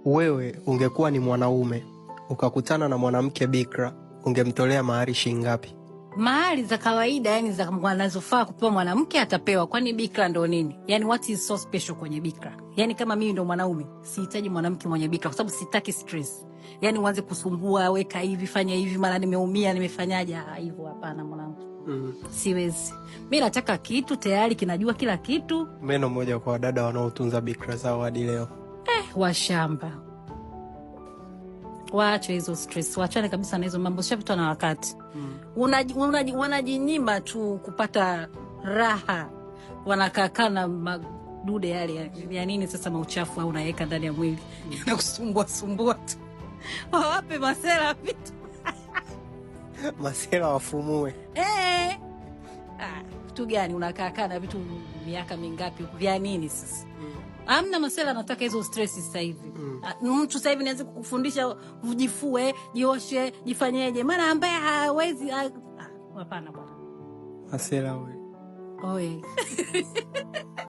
Wewe ungekuwa ni mwanaume ukakutana na mwanamke bikra, ungemtolea mahari shilingi ngapi? Mahari za kawaida, yani za wanazofaa kupewa mwanamke atapewa. Kwani bikra ndo nini? Yani what is so special kwenye bikra? Yani kama mimi ndo mwanaume sihitaji mwanamke mwenye bikra, kwa sababu sitaki stress. Yani uanze kusumbua, weka hivi, fanya hivi, mara nimeumia, nimefanyaje hivyo. Hapana mwanangu. Siwezi. Mimi nataka kitu tayari kinajua kila kitu. Meno moja kwa wadada wanaotunza bikra zao hadi leo. Washamba. Waache hizo stress. Waachane kabisa na hizo mambo, shapitwa na wakati. Wanajinyima tu kupata raha. Wanakaa na madude yale ya nini sasa, mauchafu au unaweka ndani ya mwili. Na kusumbua tu. Wawape masela vitu. Masela wafumue. Kitu gani unakaa na vitu miaka mingapi vya nini sasa? Amna masela, nataka hizo stress sasa hivi. Mtu sasa hivi nianze kukufundisha ujifue, jioshe, jifanyeje. Maana ambaye hawezi hapana bwana. Masela wewe. Oye.